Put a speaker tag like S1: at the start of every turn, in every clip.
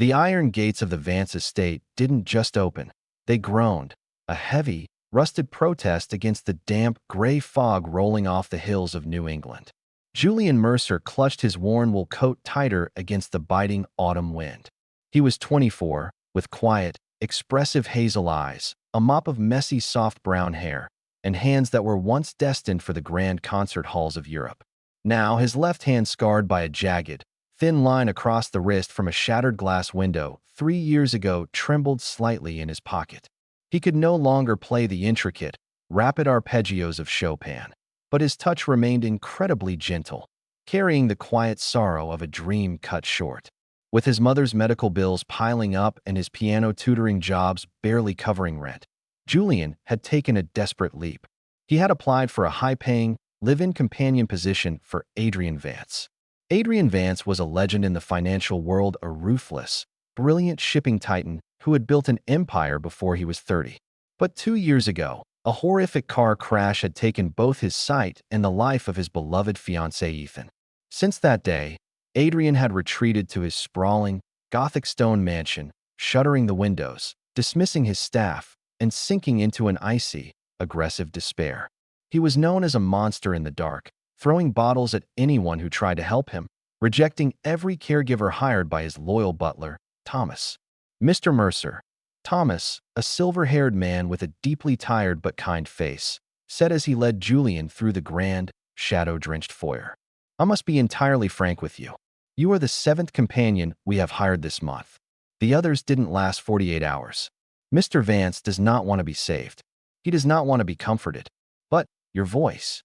S1: The iron gates of the Vance estate didn't just open. They groaned, a heavy, rusted protest against the damp, gray fog rolling off the hills of New England. Julian Mercer clutched his worn wool coat tighter against the biting autumn wind. He was 24, with quiet, expressive hazel eyes, a mop of messy, soft brown hair, and hands that were once destined for the grand concert halls of Europe. Now, his left hand scarred by a jagged, thin line across the wrist from a shattered glass window 3 years ago trembled slightly in his pocket. He could no longer play the intricate, rapid arpeggios of Chopin, but his touch remained incredibly gentle, carrying the quiet sorrow of a dream cut short. With his mother's medical bills piling up and his piano tutoring jobs barely covering rent, Julian had taken a desperate leap. He had applied for a high-paying, live-in companion position for Adrian Vance. Adrian Vance was a legend in the financial world, a ruthless, brilliant shipping titan who had built an empire before he was 30. But 2 years ago, a horrific car crash had taken both his sight and the life of his beloved fiancé Ethan. Since that day, Adrian had retreated to his sprawling, Gothic stone mansion, shuttering the windows, dismissing his staff, and sinking into an icy, aggressive despair. He was known as a monster in the dark, throwing bottles at anyone who tried to help him, rejecting every caregiver hired by his loyal butler, Thomas. Mr. Mercer. Thomas, a silver-haired man with a deeply tired but kind face, said as he led Julian through the grand, shadow-drenched foyer. I must be entirely frank with you. You are the 7th companion we have hired this month. The others didn't last 48 hours. Mr. Vance does not want to be saved. He does not want to be comforted. But your voice.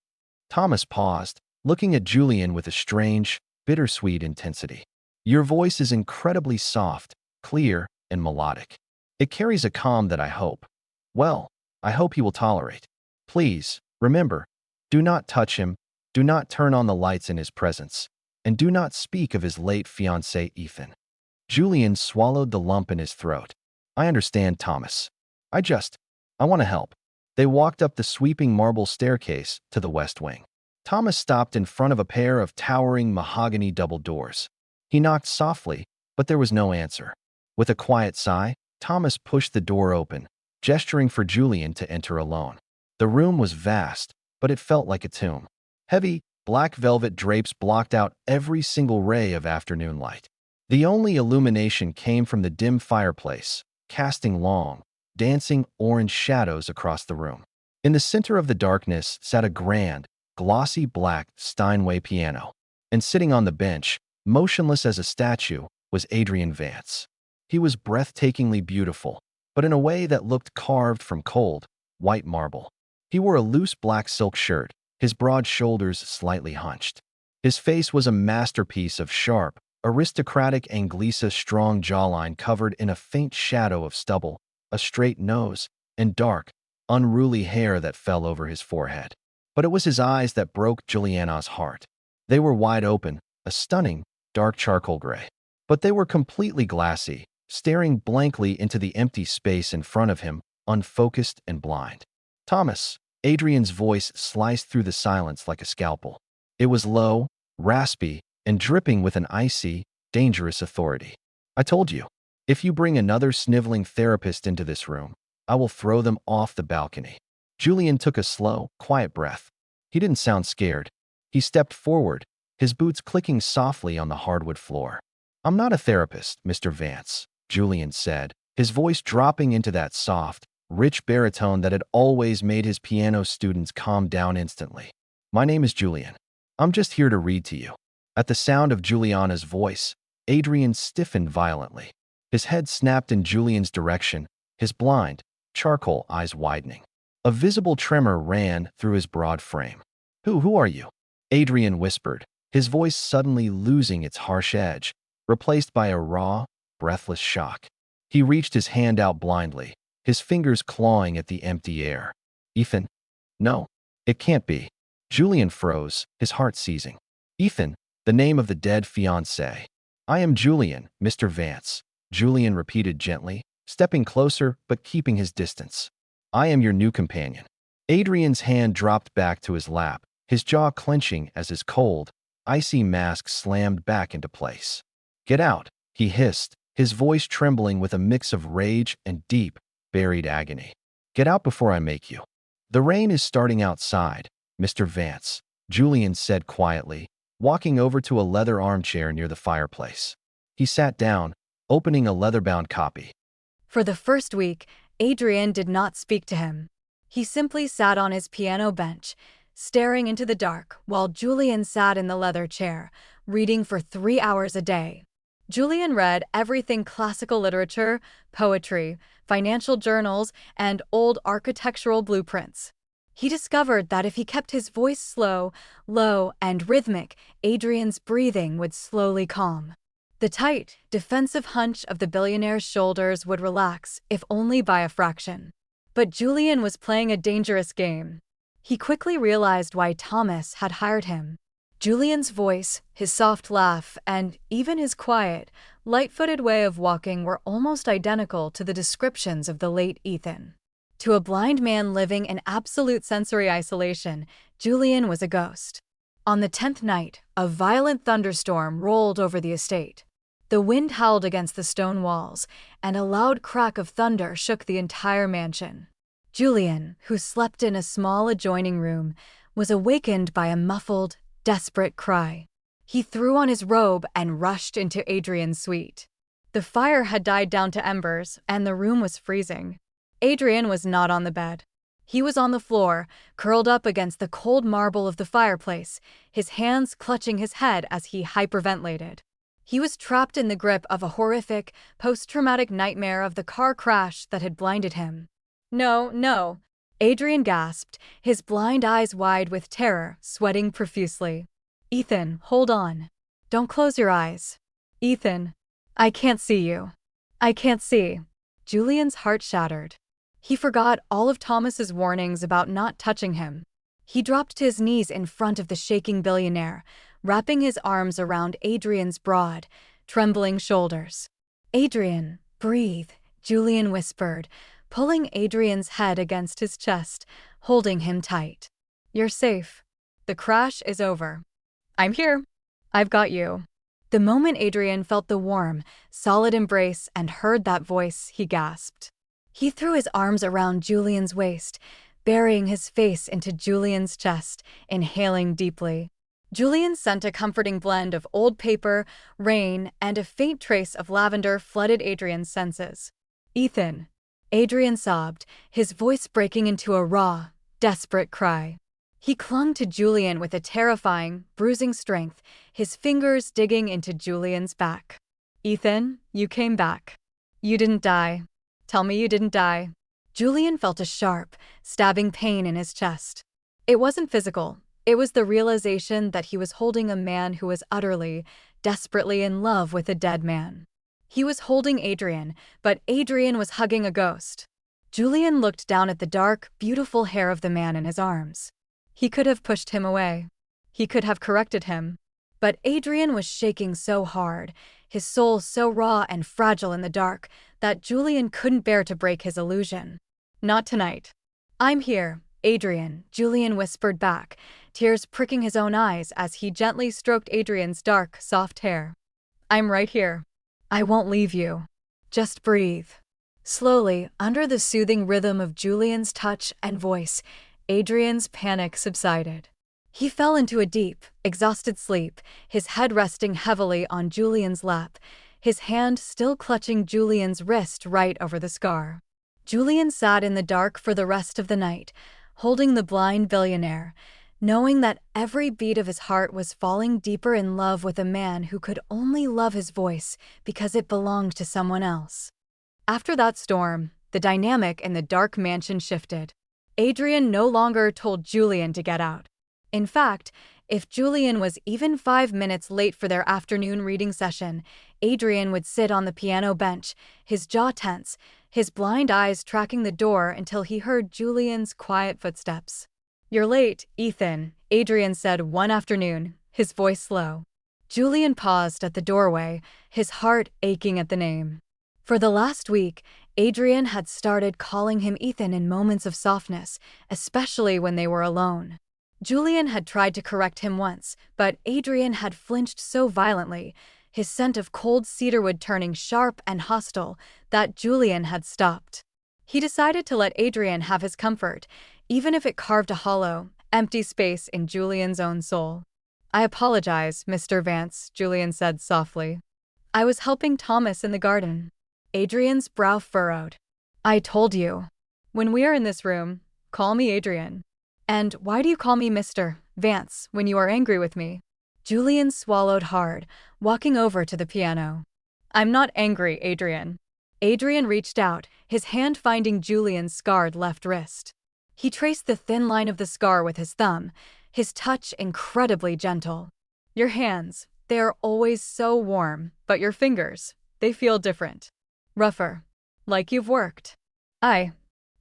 S1: Thomas paused, looking at Julian with a strange, bittersweet intensity. Your voice is incredibly soft, clear, and melodic. It carries a calm that I hope he will tolerate. Please, remember, do not touch him, do not turn on the lights in his presence, and do not speak of his late fiancé Ethan. Julian swallowed the lump in his throat. I understand, Thomas. I want to help. They walked up the sweeping marble staircase to the west wing. Thomas stopped in front of a pair of towering mahogany double doors. He knocked softly, but there was no answer. With a quiet sigh, Thomas pushed the door open, gesturing for Julian to enter alone. The room was vast, but it felt like a tomb. Heavy, black velvet drapes blocked out every single ray of afternoon light. The only illumination came from the dim fireplace, casting long, dancing orange shadows across the room. In the center of the darkness sat a grand, glossy black Steinway piano, and sitting on the bench, motionless as a statue, was Adrian Vance. He was breathtakingly beautiful, but in a way that looked carved from cold, white marble. He wore a loose black silk shirt, his broad shoulders slightly hunched. His face was a masterpiece of sharp, aristocratic Anglisa strong jawline covered in a faint shadow of stubble, a straight nose, and dark, unruly hair that fell over his forehead. But it was his eyes that broke Juliana's heart. They were wide open, a stunning, dark charcoal gray. But they were completely glassy, staring blankly into the empty space in front of him, unfocused and blind. Thomas, Adrian's voice sliced through the silence like a scalpel. It was low, raspy, and dripping with an icy, dangerous authority. I told you, if you bring another sniveling therapist into this room, I will throw them off the balcony. Julian took a slow, quiet breath. He didn't sound scared. He stepped forward, his boots clicking softly on the hardwood floor. I'm not a therapist, Mr. Vance, Julian said, his voice dropping into that soft, rich baritone that had always made his piano students calm down instantly. My name is Julian. I'm just here to read to you. At the sound of Juliana's voice, Adrian stiffened violently. His head snapped in Julian's direction, his blind, charcoal eyes widening. A visible tremor ran through his broad frame. Who are you? Adrian whispered, his voice suddenly losing its harsh edge, replaced by a raw, breathless shock. He reached his hand out blindly, his fingers clawing at the empty air. Ethan? No, it can't be. Julian froze, his heart seizing. Ethan, the name of the dead fiancé. I am Julian, Mr. Vance, Julian repeated gently, stepping closer but keeping his distance. I am your new companion. Adrian's hand dropped back to his lap, his jaw clenching as his cold, icy mask slammed back into place. Get out, he hissed, his voice trembling with a mix of rage and deep, buried agony. "Get out before I make you." "The rain is starting outside, Mr. Vance," Julian said quietly, walking over to a leather armchair near the fireplace. He sat down, opening a leather-bound copy.
S2: For the first week, Adrian did not speak to him. He simply sat on his piano bench, staring into the dark, while Julian sat in the leather chair, reading for 3 hours a day. Julian read everything: classical literature, poetry, financial journals, and old architectural blueprints. He discovered that if he kept his voice slow, low, and rhythmic, Adrian's breathing would slowly calm. The tight, defensive hunch of the billionaire's shoulders would relax, if only by a fraction. But Julian was playing a dangerous game. He quickly realized why Thomas had hired him. Julian's voice, his soft laugh, and even his quiet, light-footed way of walking were almost identical to the descriptions of the late Ethan. To a blind man living in absolute sensory isolation, Julian was a ghost. On the 10th night, a violent thunderstorm rolled over the estate. The wind howled against the stone walls, and a loud crack of thunder shook the entire mansion. Julian, who slept in a small adjoining room, was awakened by a muffled, desperate cry. He threw on his robe and rushed into Adrian's suite. The fire had died down to embers, and the room was freezing. Adrian was not on the bed. He was on the floor, curled up against the cold marble of the fireplace, his hands clutching his head as he hyperventilated. He was trapped in the grip of a horrific, post-traumatic nightmare of the car crash that had blinded him. "No, no," Adrian gasped, his blind eyes wide with terror, sweating profusely. "Ethan, hold on. Don't close your eyes. Ethan, I can't see you. I can't see." Julian's heart shattered. He forgot all of Thomas's warnings about not touching him. He dropped to his knees in front of the shaking billionaire, wrapping his arms around Adrian's broad, trembling shoulders. "Adrian, breathe," Julian whispered, pulling Adrian's head against his chest, holding him tight. "You're safe. The crash is over. I'm here. I've got you." The moment Adrian felt the warm, solid embrace and heard that voice, he gasped. He threw his arms around Julian's waist, burying his face into Julian's chest, inhaling deeply. Julian sent a comforting blend of old paper, rain, and a faint trace of lavender flooded Adrian's senses. "Ethan," Adrian sobbed, his voice breaking into a raw, desperate cry. He clung to Julian with a terrifying, bruising strength, his fingers digging into Julian's back. "Ethan, you came back. You didn't die. Tell me you didn't die." Julian felt a sharp, stabbing pain in his chest. It wasn't physical. It was the realization that he was holding a man who was utterly, desperately in love with a dead man. He was holding Adrian, but Adrian was hugging a ghost. Julian looked down at the dark, beautiful hair of the man in his arms. He could have pushed him away. He could have corrected him. But Adrian was shaking so hard, his soul so raw and fragile in the dark, that Julian couldn't bear to break his illusion. "Not tonight." "I'm here, Adrian," Julian whispered back, tears pricking his own eyes as he gently stroked Adrian's dark, soft hair. "I'm right here. I won't leave you. Just breathe." Slowly, under the soothing rhythm of Julian's touch and voice, Adrian's panic subsided. He fell into a deep, exhausted sleep, his head resting heavily on Julian's lap, his hand still clutching Julian's wrist right over the scar. Julian sat in the dark for the rest of the night, holding the blind billionaire, knowing that every beat of his heart was falling deeper in love with a man who could only love his voice because it belonged to someone else. After that storm, the dynamic in the dark mansion shifted. Adrian no longer told Julian to get out. In fact, if Julian was even 5 minutes late for their afternoon reading session, Adrian would sit on the piano bench, his jaw tense, his blind eyes tracking the door until he heard Julian's quiet footsteps. "You're late, Ethan," Adrian said one afternoon, his voice slow. Julian paused at the doorway, his heart aching at the name. For the last week, Adrian had started calling him Ethan in moments of softness, especially when they were alone. Julian had tried to correct him once, but Adrian had flinched so violently, his scent of cold cedarwood turning sharp and hostile that Julian had stopped. He decided to let Adrian have his comfort, even if it carved a hollow, empty space in Julian's own soul. "I apologize, Mr. Vance," Julian said softly. "I was helping Thomas in the garden." Adrian's brow furrowed. "I told you. When we are in this room, call me Adrian. And why do you call me Mr. Vance when you are angry with me?" Julian swallowed hard, walking over to the piano. "I'm not angry, Adrian." Adrian reached out, his hand finding Julian's scarred left wrist. He traced the thin line of the scar with his thumb, his touch incredibly gentle. "Your hands, they are always so warm, but your fingers, they feel different. Rougher. Like you've worked." I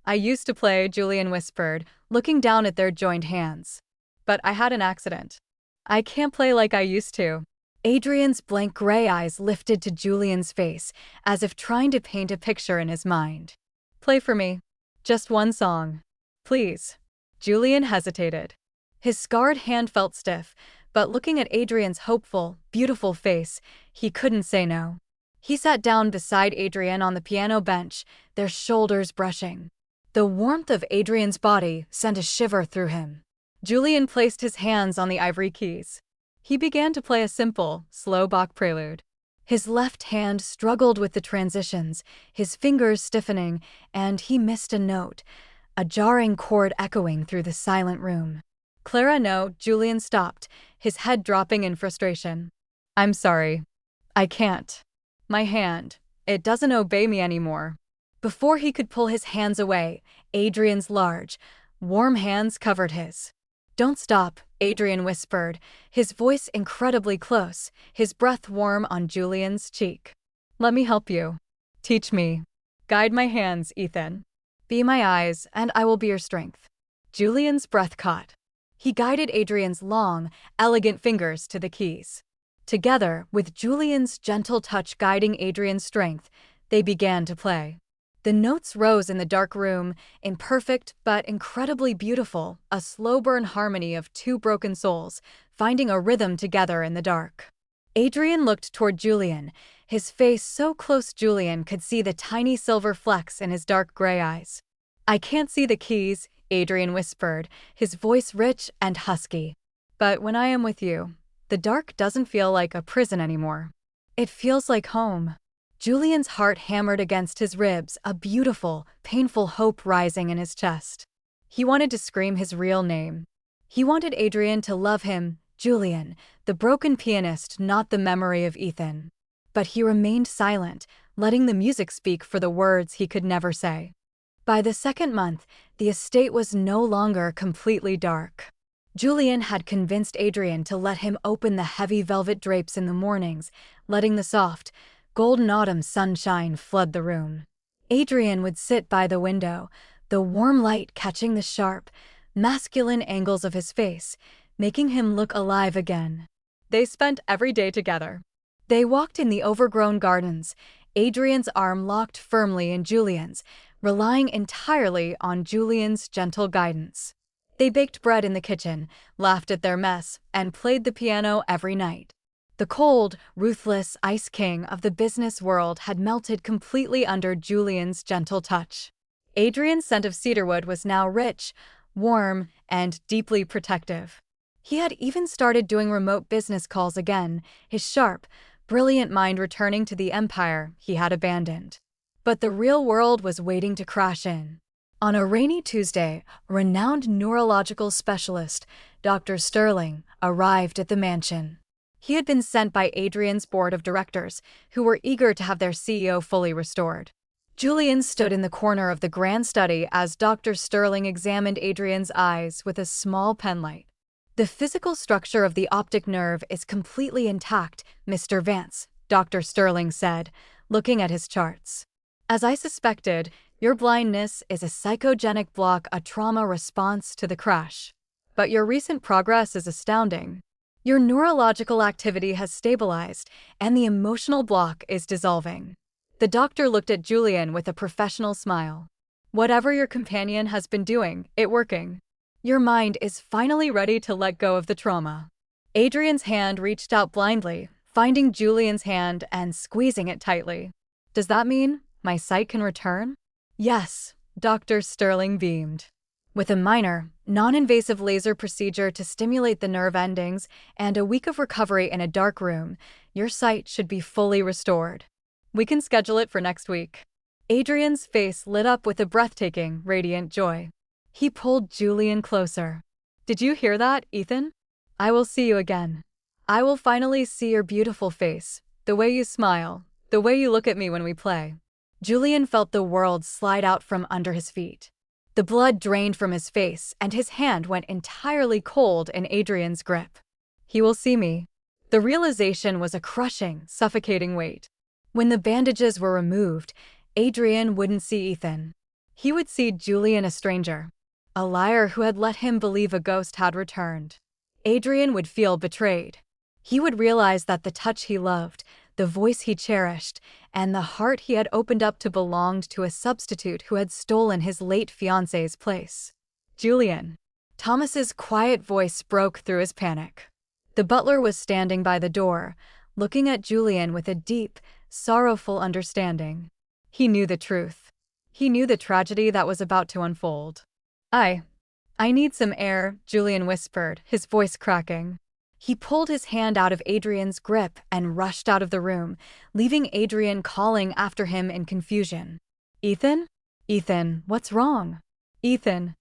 S2: used to play," Julian whispered, looking down at their joined hands. "But I had an accident. I can't play like I used to." Adrian's blank gray eyes lifted to Julian's face, as if trying to paint a picture in his mind. "Play for me. Just one song. Please." Julian hesitated. His scarred hand felt stiff, but looking at Adrian's hopeful, beautiful face, he couldn't say no. He sat down beside Adrian on the piano bench, their shoulders brushing. The warmth of Adrian's body sent a shiver through him. Julian placed his hands on the ivory keys. He began to play a simple, slow Bach prelude. His left hand struggled with the transitions, his fingers stiffening, and he missed a note, a jarring chord echoing through the silent room. "Clara, no," Julian stopped, his head dropping in frustration. "I'm sorry. I can't. My hand, it doesn't obey me anymore." Before he could pull his hands away, Adrian's large, warm hands covered his. "Don't stop," Adrian whispered, his voice incredibly close, his breath warm on Julian's cheek. "Let me help you. Teach me. Guide my hands, Ethan. Be my eyes, and I will be your strength." Julian's breath caught. He guided Adrian's long, elegant fingers to the keys. Together, with Julian's gentle touch guiding Adrian's strength, they began to play. The notes rose in the dark room, imperfect but incredibly beautiful, a slow-burn harmony of two broken souls, finding a rhythm together in the dark. Adrian looked toward Julian, his face so close Julian could see the tiny silver flecks in his dark gray eyes. "I can't see the keys," Adrian whispered, his voice rich and husky. "But when I am with you, the dark doesn't feel like a prison anymore. It feels like home." Julian's heart hammered against his ribs, a beautiful, painful hope rising in his chest. He wanted to scream his real name. He wanted Adrian to love him, Julian, the broken pianist, not the memory of Ethan. But he remained silent, letting the music speak for the words he could never say. By the second month, the estate was no longer completely dark. Julian had convinced Adrian to let him open the heavy velvet drapes in the mornings, letting the soft, golden autumn sunshine flood the room. Adrian would sit by the window, the warm light catching the sharp, masculine angles of his face, making him look alive again. They spent every day together. They walked in the overgrown gardens, Adrian's arm locked firmly in Julian's, relying entirely on Julian's gentle guidance. They baked bread in the kitchen, laughed at their mess, and played the piano every night. The cold, ruthless ice king of the business world had melted completely under Julian's gentle touch. Adrian's scent of cedarwood was now rich, warm, and deeply protective. He had even started doing remote business calls again, his sharp, brilliant mind returning to the empire he had abandoned. But the real world was waiting to crash in. On a rainy Tuesday, a renowned neurological specialist, Dr. Sterling, arrived at the mansion. He had been sent by Adrian's board of directors, who were eager to have their CEO fully restored. Julian stood in the corner of the grand study as Dr. Sterling examined Adrian's eyes with a small penlight. "The physical structure of the optic nerve is completely intact, Mr. Vance," Dr. Sterling said, looking at his charts. "As I suspected, your blindness is a psychogenic block, a trauma response to the crash. But your recent progress is astounding. Your neurological activity has stabilized, and the emotional block is dissolving." The doctor looked at Julian with a professional smile. "Whatever your companion has been doing, it's working. Your mind is finally ready to let go of the trauma." Adrian's hand reached out blindly, finding Julian's hand and squeezing it tightly. Does that mean my sight can return? Yes, Dr. Sterling beamed. With a minor, non-invasive laser procedure to stimulate the nerve endings and a week of recovery in a dark room, your sight should be fully restored. We can schedule it for next week. Adrian's face lit up with a breathtaking, radiant joy. He pulled Julian closer. Did you hear that, Ethan? I will see you again. I will finally see your beautiful face, the way you smile, the way you look at me when we play. Julian felt the world slide out from under his feet. The blood drained from his face, and his hand went entirely cold in Adrian's grip. He will see me. The realization was a crushing, suffocating weight. When the bandages were removed, Adrian wouldn't see Ethan. He would see Julian, a stranger, a liar who had let him believe a ghost had returned. Adrian would feel betrayed. He would realize that the touch he loved, the voice he cherished, and the heart he had opened up to belonged to a substitute who had stolen his late fiancé's place. Julian. Thomas's quiet voice broke through his panic. The butler was standing by the door, looking at Julian with a deep, sorrowful understanding. He knew the truth. He knew the tragedy that was about to unfold. I need some air, Julian whispered, his voice cracking. He pulled his hand out of Adrian's grip and rushed out of the room, leaving Adrian calling after him in confusion. Ethan? Ethan, what's wrong? Ethan.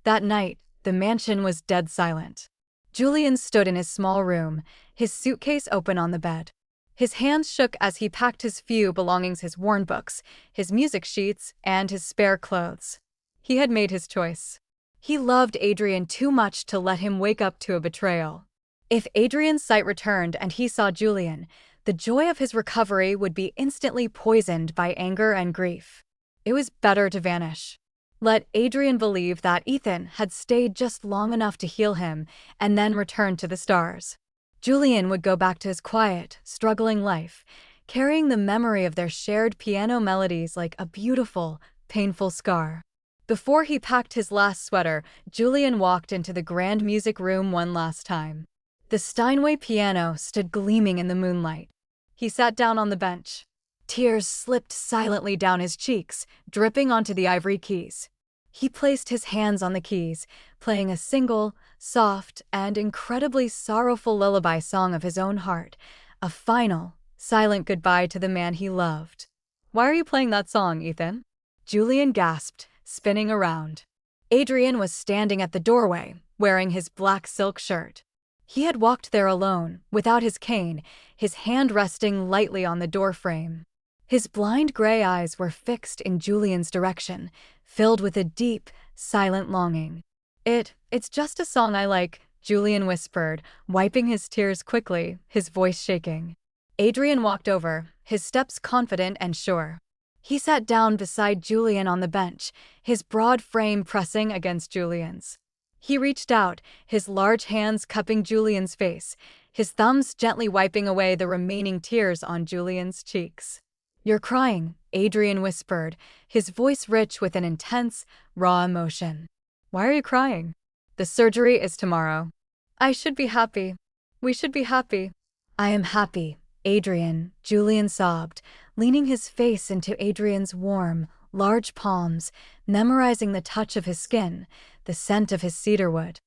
S2: That night, the mansion was dead silent. Julian stood in his small room, his suitcase open on the bed. His hands shook as he packed his few belongings, his worn books, his music sheets, and his spare clothes. He had made his choice. He loved Adrian too much to let him wake up to a betrayal. If Adrian's sight returned and he saw Julian, the joy of his recovery would be instantly poisoned by anger and grief. It was better to vanish. Let Adrian believe that Ethan had stayed just long enough to heal him and then return to the stars. Julian would go back to his quiet, struggling life, carrying the memory of their shared piano melodies like a beautiful, painful scar. Before he packed his last sweater, Julian walked into the grand music room one last time. The Steinway piano stood gleaming in the moonlight. He sat down on the bench. Tears slipped silently down his cheeks, dripping onto the ivory keys. He placed his hands on the keys, playing a single, soft, and incredibly sorrowful lullaby song of his own heart, a final, silent goodbye to the man he loved. Why are you playing that song, Ethan? Julian gasped, spinning around. Adrian was standing at the doorway, wearing his black silk shirt. He had walked there alone, without his cane, his hand resting lightly on the doorframe. His blind gray eyes were fixed in Julian's direction, filled with a deep, silent longing. It's just a song I like, Julian whispered, wiping his tears quickly, his voice shaking. Adrian walked over, his steps confident and sure. He sat down beside Julian on the bench, his broad frame pressing against Julian's. He reached out, his large hands cupping Julian's face, his thumbs gently wiping away the remaining tears on Julian's cheeks. You're crying, Adrian whispered, his voice rich with an intense, raw emotion. Why are you crying? The surgery is tomorrow. I should be happy. We should be happy. I am happy, Adrian, Julian sobbed, leaning his face into Adrian's warm, large palms, memorizing the touch of his skin, the scent of his cedarwood.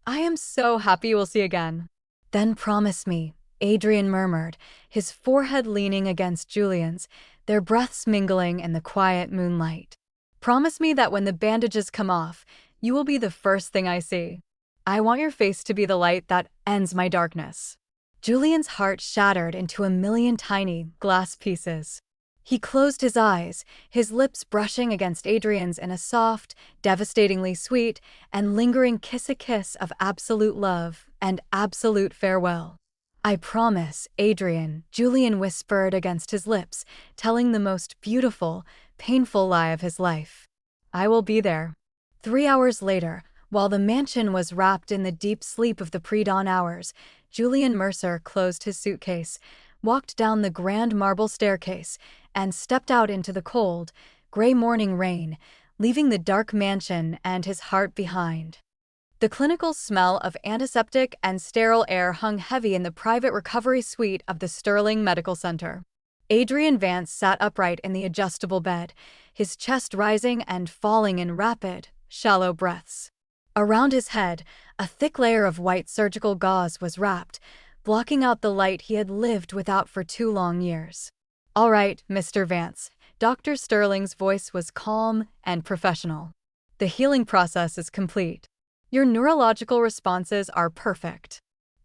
S2: I am so happy we'll see again. Then promise me, Adrian murmured, his forehead leaning against Julian's, their breaths mingling in the quiet moonlight. Promise me that when the bandages come off, you will be the first thing I see. I want your face to be the light that ends my darkness. Julian's heart shattered into a million tiny, glass pieces. He closed his eyes, his lips brushing against Adrian's in a soft, devastatingly sweet, and lingering kiss of absolute love and absolute farewell. I promise, Adrian, Julian whispered against his lips, telling the most beautiful, painful lie of his life. I will be there. 3 hours later, while the mansion was wrapped in the deep sleep of the pre-dawn hours, Julian Mercer closed his suitcase, walked down the grand marble staircase, and stepped out into the cold, gray morning rain, leaving the dark mansion and his heart behind. The clinical smell of antiseptic and sterile air hung heavy in the private recovery suite of the Sterling Medical Center. Adrian Vance sat upright in the adjustable bed, his chest rising and falling in rapid, shallow breaths. Around his head, a thick layer of white surgical gauze was wrapped, blocking out the light he had lived without for 2 long years. "All right, Mr. Vance." Dr. Sterling's voice was calm and professional. "The healing process is complete. Your neurological responses are perfect.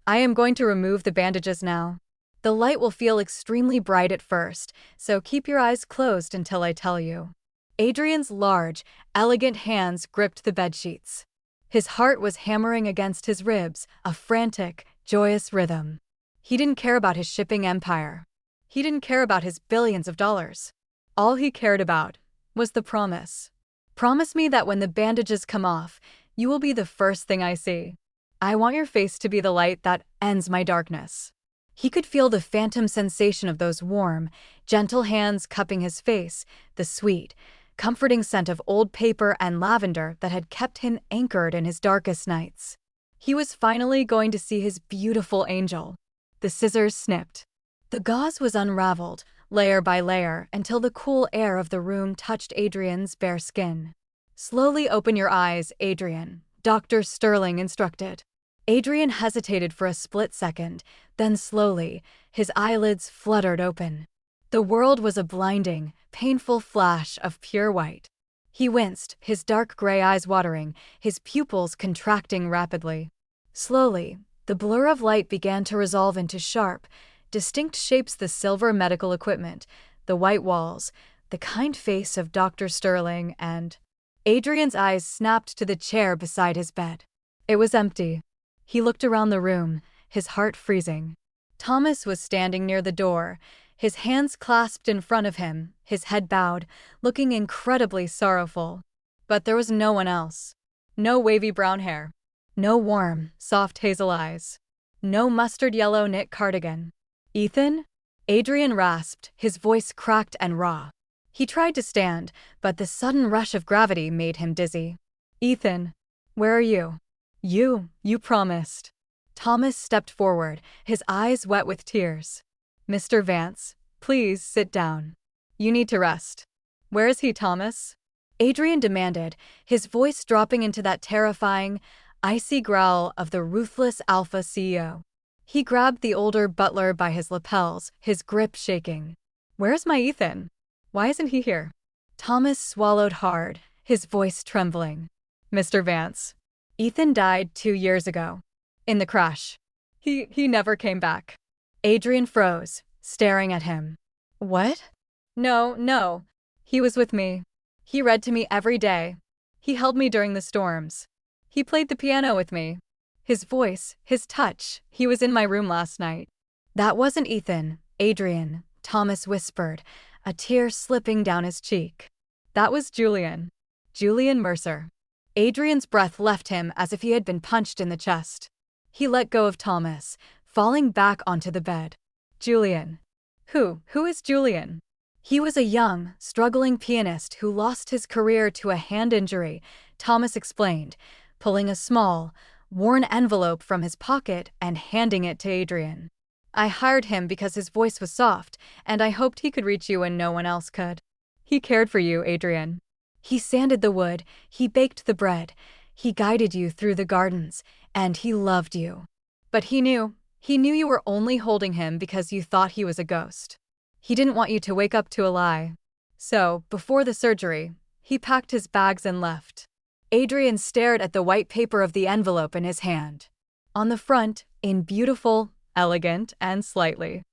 S2: I am going to remove the bandages now. The light will feel extremely bright at first, so keep your eyes closed until I tell you." Adrian's large, elegant hands gripped the bedsheets. His heart was hammering against his ribs, a frantic, joyous rhythm. He didn't care about his shipping empire. He didn't care about his billions of dollars. All he cared about was the promise. "Promise me that when the bandages come off, you will be the first thing I see. I want your face to be the light that ends my darkness." He could feel the phantom sensation of those warm, gentle hands cupping his face, the sweet, comforting scent of old paper and lavender that had kept him anchored in his darkest nights. He was finally going to see his beautiful angel. The scissors snipped. The gauze was unraveled, layer by layer, until the cool air of the room touched Adrian's bare skin. "Slowly open your eyes, Adrian," Dr. Sterling instructed. Adrian hesitated for a split second, then slowly, his eyelids fluttered open. The world was a blinding, painful flash of pure white. He winced, his dark gray eyes watering, his pupils contracting rapidly. Slowly, the blur of light began to resolve into sharp, distinct shapes: the silver medical equipment, the white walls, the kind face of Dr. Sterling, and Adrian's eyes snapped to the chair beside his bed. It was empty. He looked around the room, his heart freezing. Thomas was standing near the door, his hands clasped in front of him, his head bowed, looking incredibly sorrowful. But there was no one else. No wavy brown hair. No warm, soft hazel eyes. No mustard yellow knit cardigan. "Ethan?" Adrian rasped, his voice cracked and raw. He tried to stand, but the sudden rush of gravity made him dizzy. "Ethan, where are you? You promised." Thomas stepped forward, his eyes wet with tears. "Mr. Vance, please sit down. You need to rest." "Where is he, Thomas?" Adrian demanded, his voice dropping into that terrifying, icy growl of the ruthless alpha CEO. He grabbed the older butler by his lapels, his grip shaking. "Where's my Ethan? Why isn't he here?" Thomas swallowed hard, his voice trembling. "Mr. Vance, Ethan died 2 years ago. In the crash. He never came back." Adrian froze, staring at him. "What?" No. He was with me. He read to me every day. He held me during the storms. He played the piano with me. His voice, his touch, he was in my room last night." "That wasn't Ethan, Adrian," Thomas whispered, a tear slipping down his cheek. "That was Julian. Julian Mercer." Adrian's breath left him as if he had been punched in the chest. He let go of Thomas, falling back onto the bed. "Julian? Who is Julian?" "He was a young, struggling pianist who lost his career to a hand injury," Thomas explained, pulling a small, worn envelope from his pocket and handing it to Adrian. "I hired him because his voice was soft, and I hoped he could reach you when no one else could. He cared for you, Adrian. He sanded the wood, he baked the bread, he guided you through the gardens, and he loved you. But he knew you were only holding him because you thought he was a ghost. He didn't want you to wake up to a lie. So, before the surgery, he packed his bags and left." Adrian stared at the white paper of the envelope in his hand. On the front, in beautiful, elegant, and slightly.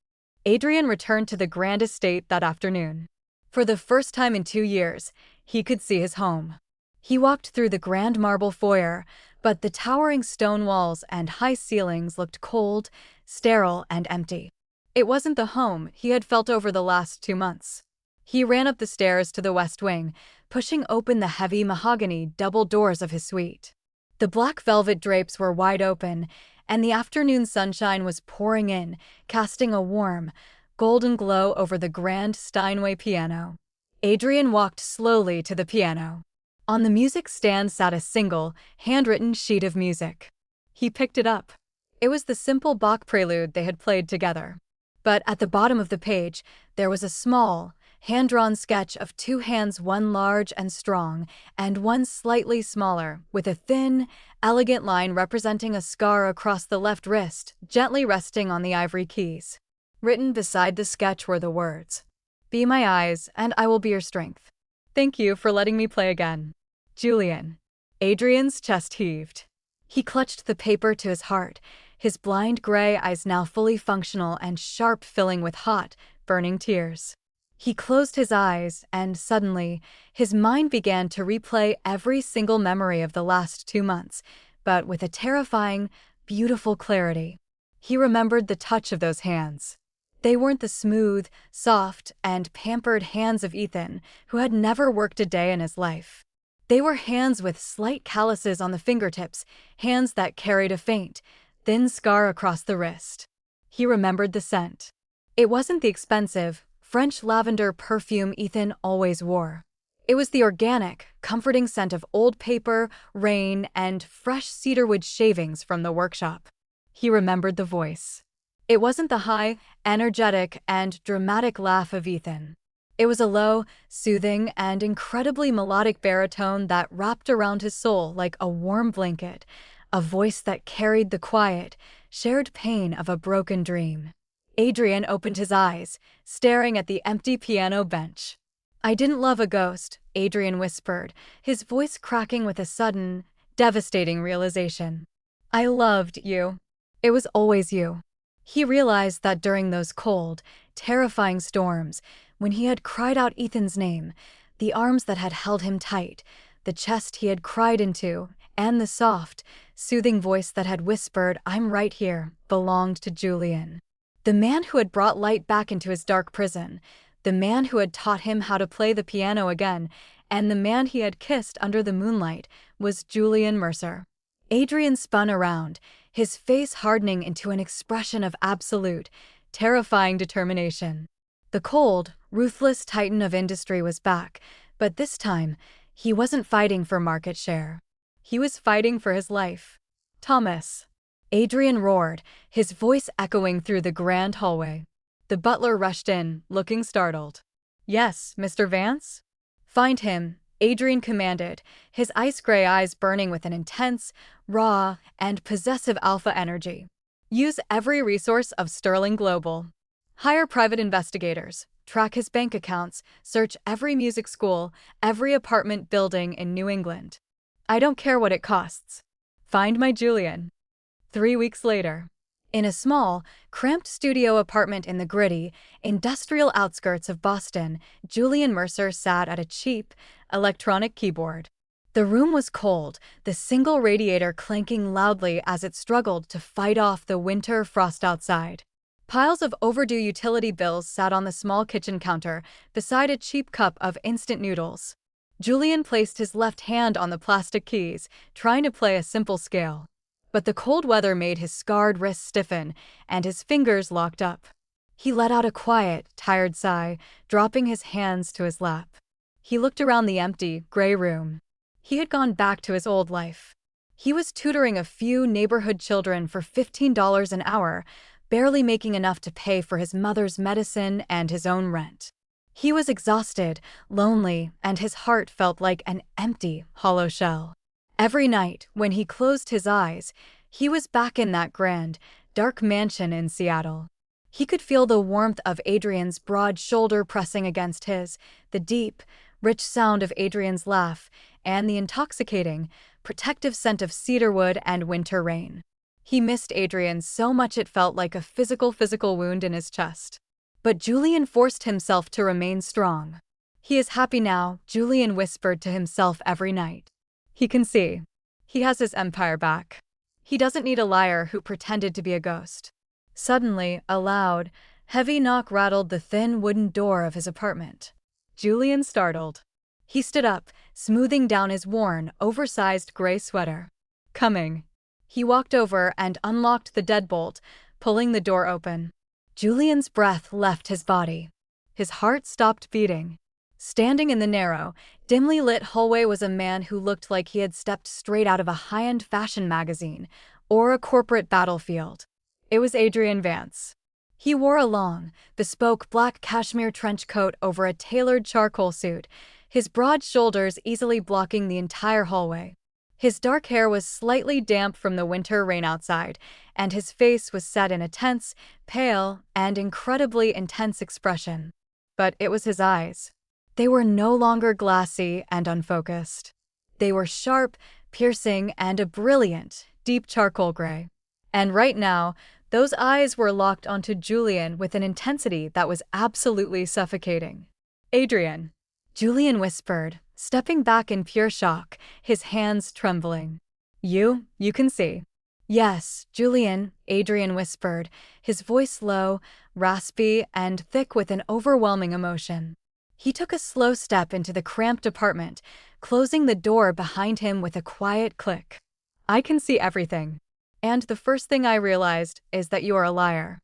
S2: Adrian returned to the grand estate that afternoon. For the first time in 2 years, he could see his home. He walked through the grand marble foyer, but the towering stone walls and high ceilings looked cold, sterile, and empty. It wasn't the home he had felt over the last 2 months. He ran up the stairs to the west wing, pushing open the heavy mahogany double doors of his suite. The black velvet drapes were wide open, and the afternoon sunshine was pouring in, casting a warm, golden glow over the grand Steinway piano. Adrian walked slowly to the piano. On the music stand sat a single, handwritten sheet of music. He picked it up. It was the simple Bach prelude they had played together. But at the bottom of the page, there was a small, hand-drawn sketch of two hands, one large and strong, and one slightly smaller, with a thin, elegant line representing a scar across the left wrist, gently resting on the ivory keys. Written beside the sketch were the words, "Be my eyes, and I will be your strength. Thank you for letting me play again. Julian." Adrian's chest heaved. He clutched the paper to his heart, his blind gray eyes now fully functional and sharp, filling with hot, burning tears. He closed his eyes, and suddenly, his mind began to replay every single memory of the last 2 months, but with a terrifying, beautiful clarity. He remembered the touch of those hands. They weren't the smooth, soft, and pampered hands of Ethan, who had never worked a day in his life. They were hands with slight calluses on the fingertips, hands that carried a faint, thin scar across the wrist. He remembered the scent. It wasn't the expensive, French lavender perfume Ethan always wore. It was the organic, comforting scent of old paper, rain, and fresh cedarwood shavings from the workshop. He remembered the voice. It wasn't the high, energetic, and dramatic laugh of Ethan. It was a low, soothing, and incredibly melodic baritone that wrapped around his soul like a warm blanket, a voice that carried the quiet, shared pain of a broken dream. Adrian opened his eyes, staring at the empty piano bench. "I didn't love a ghost," Adrian whispered, his voice cracking with a sudden, devastating realization. "I loved you. It was always you." He realized that during those cold, terrifying storms, when he had cried out Ethan's name, the arms that had held him tight, the chest he had cried into, and the soft, soothing voice that had whispered, "I'm right here," belonged to Julian. The man who had brought light back into his dark prison, the man who had taught him how to play the piano again, and the man he had kissed under the moonlight was Julian Mercer. Adrian spun around, his face hardening into an expression of absolute, terrifying determination. The cold, ruthless titan of industry was back, but this time, he wasn't fighting for market share. He was fighting for his life. "Thomas!" Adrian roared, his voice echoing through the grand hallway. The butler rushed in, looking startled. "Yes, Mr. Vance?" "Find him," Adrian commanded, his ice-gray eyes burning with an intense, raw, and possessive alpha energy. "Use every resource of Sterling Global. Hire private investigators, track his bank accounts, search every music school, every apartment building in New England. I don't care what it costs. Find my Julian." 3 weeks later, in a small, cramped studio apartment in the gritty, industrial outskirts of Boston, Julian Mercer sat at a cheap, electronic keyboard. The room was cold, the single radiator clanking loudly as it struggled to fight off the winter frost outside. Piles of overdue utility bills sat on the small kitchen counter, beside a cheap cup of instant noodles. Julian placed his left hand on the plastic keys, trying to play a simple scale. But the cold weather made his scarred wrists stiffen, and his fingers locked up. He let out a quiet, tired sigh, dropping his hands to his lap. He looked around the empty, gray room. He had gone back to his old life. He was tutoring a few neighborhood children for $15 an hour, barely making enough to pay for his mother's medicine and his own rent. He was exhausted, lonely, and his heart felt like an empty, hollow shell. Every night, when he closed his eyes, he was back in that grand, dark mansion in Seattle. He could feel the warmth of Adrian's broad shoulder pressing against his, the deep, rich sound of Adrian's laugh, and the intoxicating, protective scent of cedarwood and winter rain. He missed Adrian so much it felt like a physical wound in his chest. But Julian forced himself to remain strong. "He is happy now," Julian whispered to himself every night. "He can see. He has his empire back. He doesn't need a liar who pretended to be a ghost." Suddenly, a loud, heavy knock rattled the thin wooden door of his apartment. Julian startled. He stood up, smoothing down his worn, oversized gray sweater. "Coming." He walked over and unlocked the deadbolt, pulling the door open. Julian's breath left his body. His heart stopped beating. Standing in the narrow, dimly lit hallway was a man who looked like he had stepped straight out of a high-end fashion magazine or a corporate battlefield. It was Adrian Vance. He wore a long, bespoke black cashmere trench coat over a tailored charcoal suit, his broad shoulders easily blocking the entire hallway. His dark hair was slightly damp from the winter rain outside, and his face was set in a tense, pale, and incredibly intense expression. But it was his eyes. They were no longer glassy and unfocused. They were sharp, piercing, and a brilliant, deep charcoal gray. And right now, those eyes were locked onto Julian with an intensity that was absolutely suffocating. "Adrian," Julian whispered, stepping back in pure shock, his hands trembling. You can see." "Yes, Julian," Adrian whispered, his voice low, raspy, and thick with an overwhelming emotion. He took a slow step into the cramped apartment, closing the door behind him with a quiet click. "I can see everything. And the first thing I realized is that you are a liar."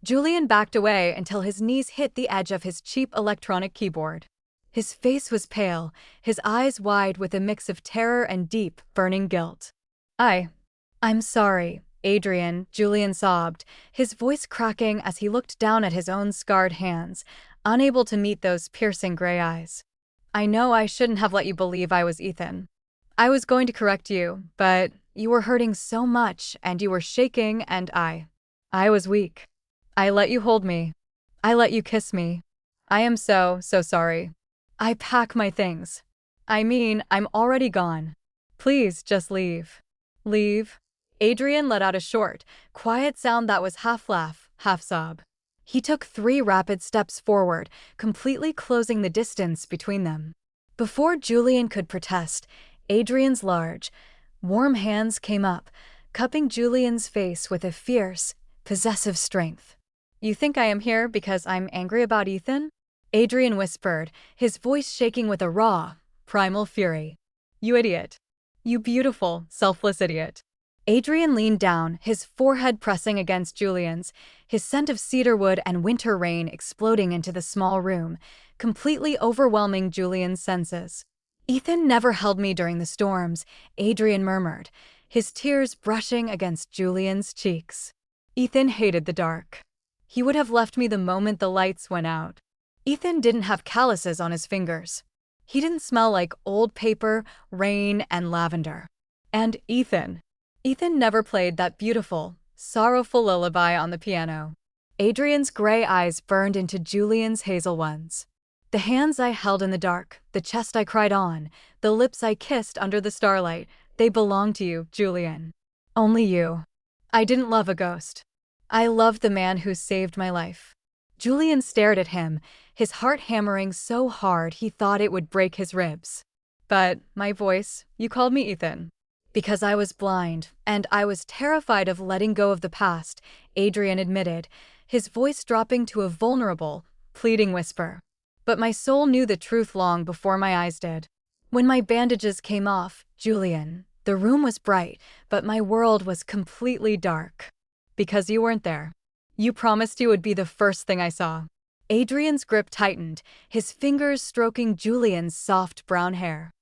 S2: Julian backed away until his knees hit the edge of his cheap electronic keyboard. His face was pale, his eyes wide with a mix of terror and deep, burning guilt. I'm sorry, Adrian," Julian sobbed, his voice cracking as he looked down at his own scarred hands, unable to meet those piercing gray eyes. "I know I shouldn't have let you believe I was Ethan. I was going to correct you, but you were hurting so much and you were shaking and I was weak. I let you hold me. I let you kiss me. I am so sorry. I pack my things. I mean, I'm already gone. Please just leave." "Leave?" Adrian let out a short, quiet sound that was half laugh, half sob. He took 3 rapid steps forward, completely closing the distance between them. Before Julian could protest, Adrian's large, warm hands came up, cupping Julian's face with a fierce, possessive strength. "You think I am here because I'm angry about Ethan?" Adrian whispered, his voice shaking with a raw, primal fury. "You idiot. You beautiful, selfless idiot." Adrian leaned down, his forehead pressing against Julian's, his scent of cedarwood and winter rain exploding into the small room, completely overwhelming Julian's senses. "Ethan never held me during the storms," Adrian murmured, his tears brushing against Julian's cheeks. "Ethan hated the dark. He would have left me the moment the lights went out. Ethan didn't have calluses on his fingers. He didn't smell like old paper, rain, and lavender. And Ethan never played that beautiful, sorrowful lullaby on the piano." Adrian's gray eyes burned into Julian's hazel ones. "The hands I held in the dark, the chest I cried on, the lips I kissed under the starlight, they belong to you, Julian. Only you. I didn't love a ghost. I loved the man who saved my life." Julian stared at him, his heart hammering so hard he thought it would break his ribs. "But my voice, you called me Ethan." "Because I was blind, and I was terrified of letting go of the past," Adrian admitted, his voice dropping to a vulnerable, pleading whisper. "But my soul knew the truth long before my eyes did. When my bandages came off, Julian, the room was bright, but my world was completely dark. Because you weren't there. You promised you would be the first thing I saw." Adrian's grip tightened, his fingers stroking Julian's soft brown hair.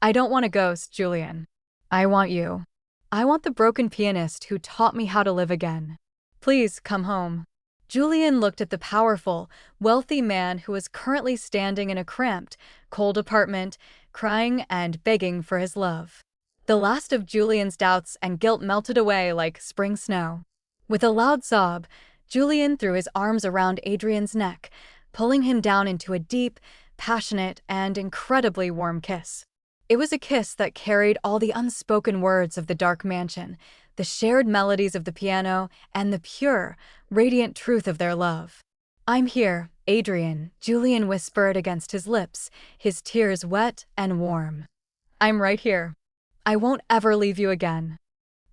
S2: "I don't want a ghost, Julian. I want you. I want the broken pianist who taught me how to live again. Please come home." Julian looked at the powerful, wealthy man who was currently standing in a cramped, cold apartment, crying and begging for his love. The last of Julian's doubts and guilt melted away like spring snow. With a loud sob, Julian threw his arms around Adrian's neck, pulling him down into a deep, passionate, and incredibly warm kiss. It was a kiss that carried all the unspoken words of the dark mansion, the shared melodies of the piano, and the pure, radiant truth of their love. "I'm here, Adrian," Julian whispered against his lips, his tears wet and warm. "I'm right here. I won't ever leave you again."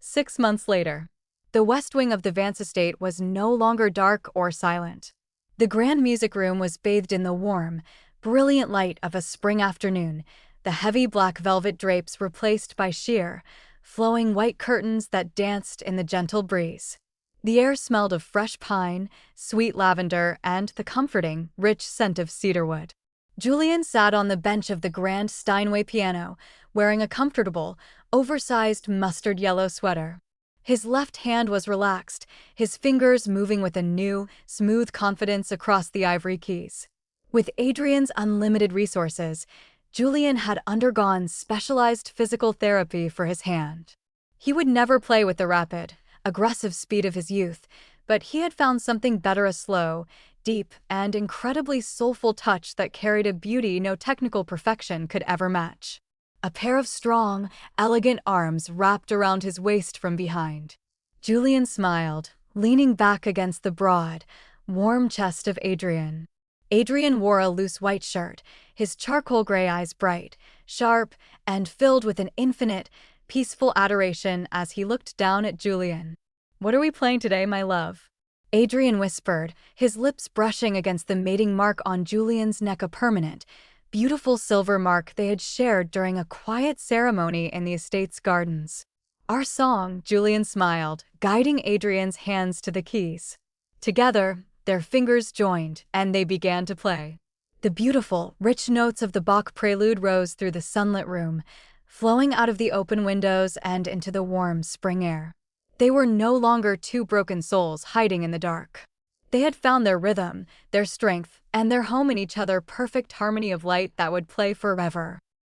S2: 6 months later. The west wing of the Vance estate was no longer dark or silent. The grand music room was bathed in the warm, brilliant light of a spring afternoon, the heavy black velvet drapes replaced by sheer, flowing white curtains that danced in the gentle breeze. The air smelled of fresh pine, sweet lavender, and the comforting, rich scent of cedarwood. Julian sat on the bench of the grand Steinway piano, wearing a comfortable, oversized mustard yellow sweater. His left hand was relaxed, his fingers moving with a new, smooth confidence across the ivory keys. With Adrian's unlimited resources, Julian had undergone specialized physical therapy for his hand. He would never play with the rapid, aggressive speed of his youth, but he had found something better: a slow, deep, and incredibly soulful touch that carried a beauty no technical perfection could ever match. A pair of strong, elegant arms wrapped around his waist from behind. Julian smiled, leaning back against the broad, warm chest of Adrian. Adrian wore a loose white shirt, his charcoal gray eyes bright, sharp, and filled with an infinite, peaceful adoration as he looked down at Julian. "What are we playing today, my love?" Adrian whispered, his lips brushing against the mating mark on Julian's neck, a permanent, beautiful silver mark they had shared during a quiet ceremony in the estate's gardens. "Our song," Julian smiled, guiding Adrian's hands to the keys. Together, their fingers joined, and they began to play. The beautiful, rich notes of the Bach prelude rose through the sunlit room, flowing out of the open windows and into the warm spring air. They were no longer two broken souls hiding in the dark. They had found their rhythm, their strength, and their home in each other, perfect harmony of light that would play forever.